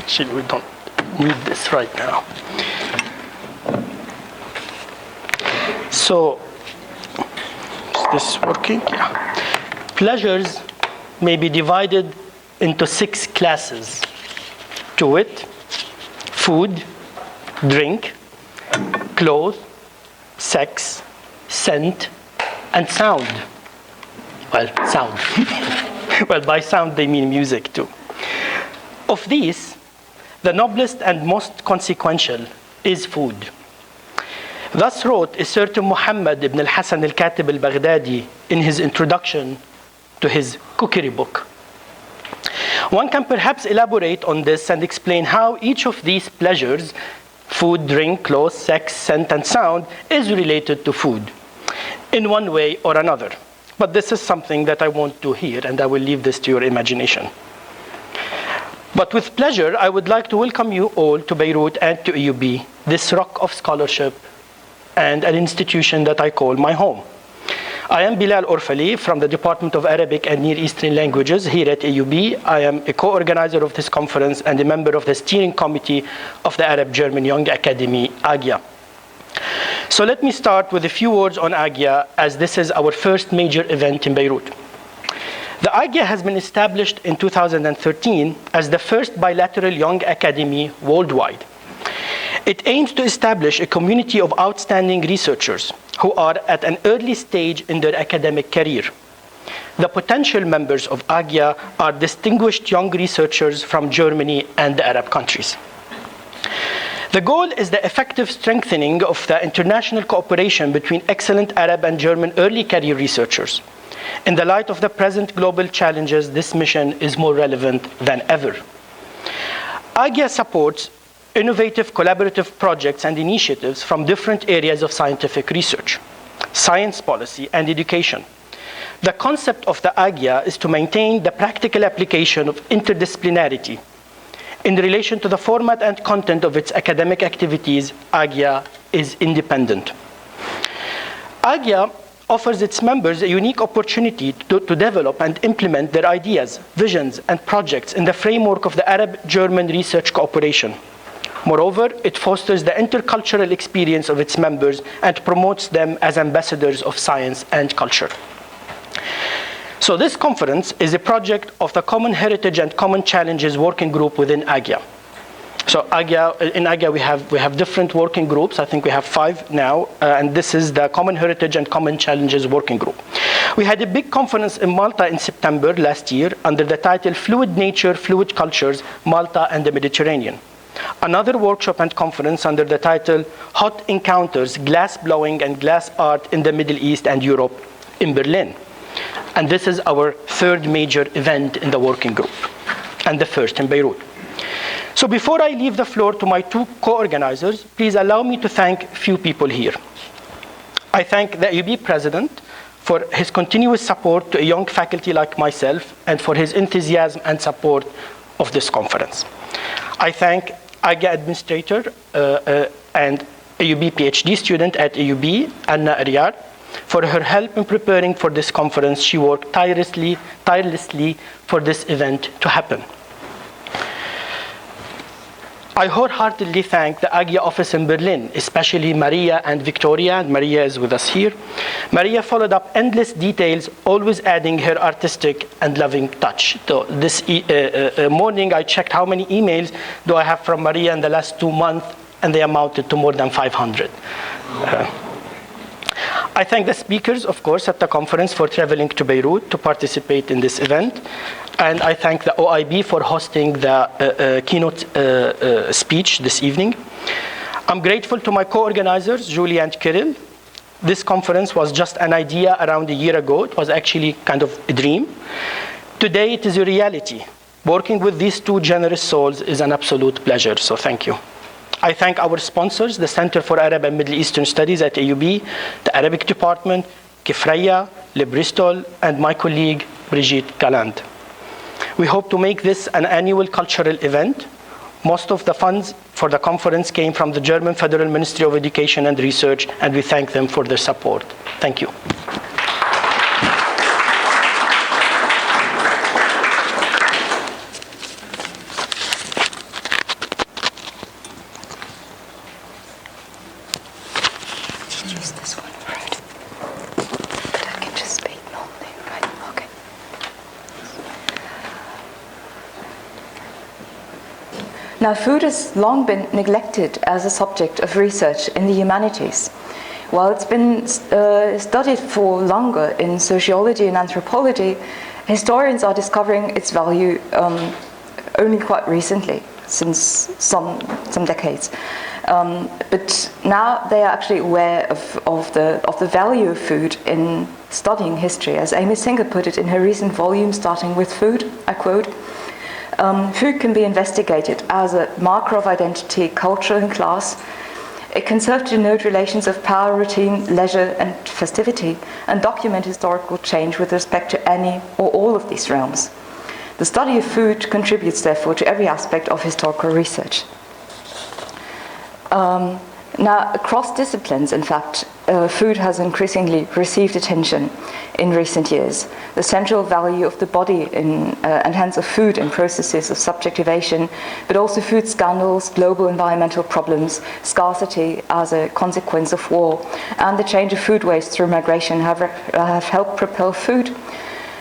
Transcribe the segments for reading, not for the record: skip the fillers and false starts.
Actually, we don't need this right now. So, is this working? Yeah. Pleasures may be divided into 6 classes. To wit, food, drink, clothes, sex, scent, and sound. Well, sound. Well, by sound they mean music too. Of these, the noblest and most consequential is food. Thus wrote a certain Muhammad ibn al-Hasan al-Katib al-Baghdadi in his introduction to his cookery book. One can perhaps elaborate on this and explain how each of these pleasures, food, drink, clothes, sex, scent, and sound, is related to food in one way or another. But this is something that I won't do here, and I will leave this to your imagination. But with pleasure, I would like to welcome you all to Beirut and to AUB, this rock of scholarship and an institution that I call my home. I am Bilal Orfali from the Department of Arabic and Near Eastern Languages here at AUB. I am a co-organizer of this conference and a member of the steering committee of the Arab-German Young Academy, AGYA. So let me start with a few words on AGYA, as this is our first major event in Beirut. The AGYA has been established in 2013 as the first bilateral young academy worldwide. It aims to establish a community of outstanding researchers who are at an early stage in their academic career. The potential members of AGYA are distinguished young researchers from Germany and the Arab countries. The goal is the effective strengthening of the international cooperation between excellent Arab and German early career researchers. In the light of the present global challenges, this mission is more relevant than ever. AGYA supports innovative collaborative projects and initiatives from different areas of scientific research, science policy, and education. The concept of the AGYA is to maintain the practical application of interdisciplinarity. In relation to the format and content of its academic activities, AGYA is independent. AGYA offers its members a unique opportunity to develop and implement their ideas, visions, and projects in the framework of the Arab-German research cooperation. Moreover, it fosters the intercultural experience of its members and promotes them as ambassadors of science and culture. So this conference is a project of the Common Heritage and Common Challenges Working Group within AGYA. So in AGYA we have different working groups. I think we have 5 now, and this is the Common Heritage and Common Challenges Working Group. We had a big conference in Malta in September last year under the title Fluid Nature, Fluid Cultures, Malta and the Mediterranean. Another workshop and conference under the title Hot Encounters, Glass Blowing and Glass Art in the Middle East and Europe in Berlin. And this is our 3rd major event in the working group, and the first in Beirut. So before I leave the floor to my 2 co-organizers, please allow me to thank a few people here. I thank the AUB president for his continuous support to a young faculty like myself and for his enthusiasm and support of this conference. I thank AGYA administrator and AUB PhD student at AUB, Anna Ariyar, for her help in preparing for this conference. She worked tirelessly for this event to happen. I wholeheartedly thank the AGYA office in Berlin, especially Maria and Victoria, and Maria is with us here. Maria followed up endless details, always adding her artistic and loving touch. So this morning I checked how many emails do I have from Maria in the last 2 months, and they amounted to more than 500. I thank the speakers, of course, at the conference for traveling to Beirut to participate in this event. And I thank the OIB for hosting the keynote speech this evening. I'm grateful to my co-organizers, Julie and Kirill. This conference was just an idea around a year ago. It was actually kind of a dream. Today, it is a reality. Working with these 2 generous souls is an absolute pleasure, so thank you. I thank our sponsors, the Center for Arab and Middle Eastern Studies at AUB, the Arabic Department, Kifraya, Le Bristol, and my colleague, Brigitte Galland. We hope to make this an annual cultural event. Most of the funds for the conference came from the German Federal Ministry of Education and Research, and we thank them for their support. Thank you. Now, food has long been neglected as a subject of research in the humanities. While it's been studied for longer in sociology and anthropology, historians are discovering its value only quite recently, since some decades. But now they are actually aware of the value of food in studying history. As Amy Singer put it in her recent volume, Starting with Food, I quote, "Food can be investigated as a marker of identity, culture, and class. It can serve to note relations of power, routine, leisure, and festivity, and document historical change with respect to any or all of these realms. The study of food contributes, therefore, to every aspect of historical research." Now, across disciplines, in fact, food has increasingly received attention in recent years. The central value of the body and hence of food in processes of subjectivation, but also food scandals, global environmental problems, scarcity as a consequence of war, and the change of food waste through migration have helped propel food,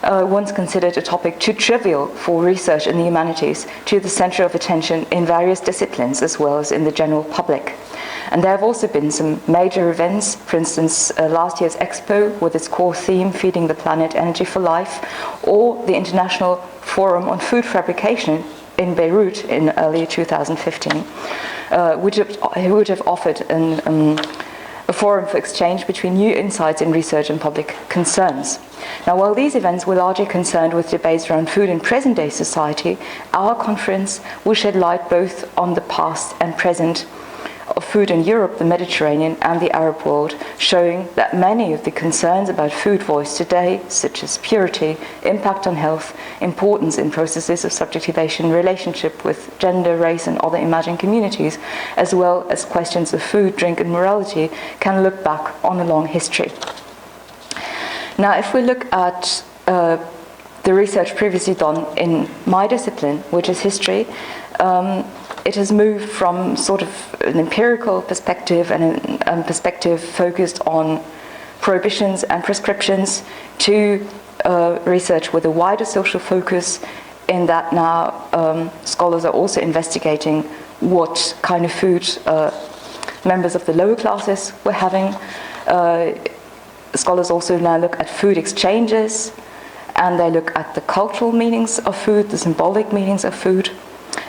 once considered a topic too trivial for research in the humanities, to the center of attention in various disciplines as well as in the general public. And there have also been some major events, for instance, last year's Expo with its core theme, Feeding the Planet, Energy for Life, or the International Forum on Food Fabrication in Beirut in early 2015, which would have offered a forum for exchange between new insights in research and public concerns. Now, while these events were largely concerned with debates around food in present-day society, our conference will shed light both on the past and present of food in Europe, the Mediterranean, and the Arab world, showing that many of the concerns about food voiced today, such as purity, impact on health, importance in processes of subjectivation, relationship with gender, race, and other imagined communities, as well as questions of food, drink, and morality, can look back on a long history. Now, if we look at the research previously done in my discipline, which is history, it has moved from sort of an empirical perspective and a perspective focused on prohibitions and prescriptions to research with a wider social focus, in that now scholars are also investigating what kind of food members of the lower classes were having. Scholars also now look at food exchanges, and they look at the cultural meanings of food, the symbolic meanings of food,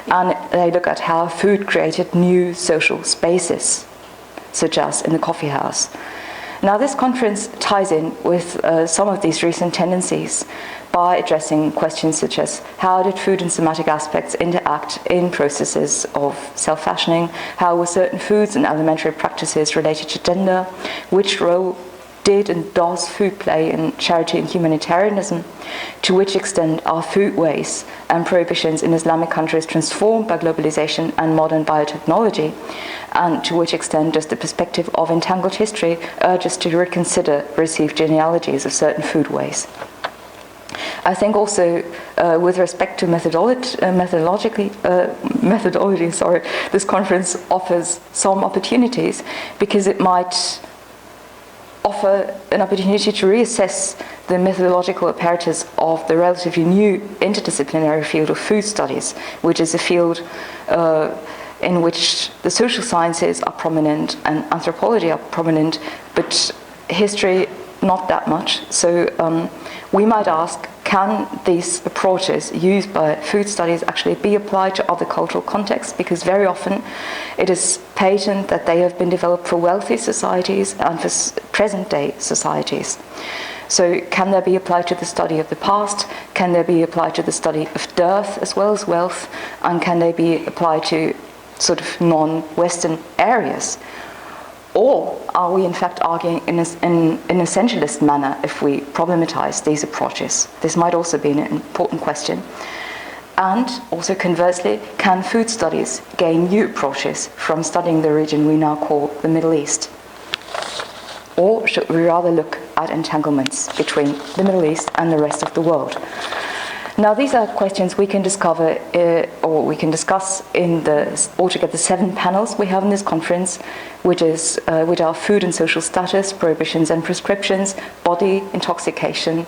and they look at how food created new social spaces, such as in the coffee house. Now, this conference ties in with some of these recent tendencies by addressing questions such as how did food and somatic aspects interact in processes of self-fashioning, how were certain foods and alimentary practices related to gender, which role did and does food play in charity and humanitarianism, to which extent are food waste and prohibitions in Islamic countries transformed by globalization and modern biotechnology, and to which extent does the perspective of entangled history urge us to reconsider received genealogies of certain food waste. I think also with respect to methodology, this conference offers some opportunities, because it might offer an opportunity to reassess the methodological apparatus of the relatively new interdisciplinary field of food studies, which is a field in which the social sciences are prominent and anthropology are prominent, but history not that much. So we might ask, can these approaches used by food studies actually be applied to other cultural contexts? Because very often it is patent that they have been developed for wealthy societies and for present-day societies. So can they be applied to the study of the past? Can they be applied to the study of dearth as well as wealth? And can they be applied to sort of non-Western areas? Or are we in fact arguing in an essentialist manner if we problematize these approaches? This might also be an important question. And also conversely, can food studies gain new approaches from studying the region we now call the Middle East? Or should we rather look at entanglements between the Middle East and the rest of the world? Now, these are questions we can discover or we can discuss in the altogether 7 panels we have in this conference, which are food and social status, prohibitions and prescriptions, body, intoxication,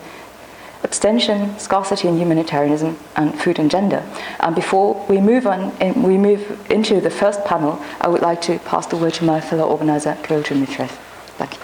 abstention, scarcity and humanitarianism, and food and gender. And before we move on, we move into the first panel, I would like to pass the word to my fellow organizer, Claude Dimitrov. Thank you.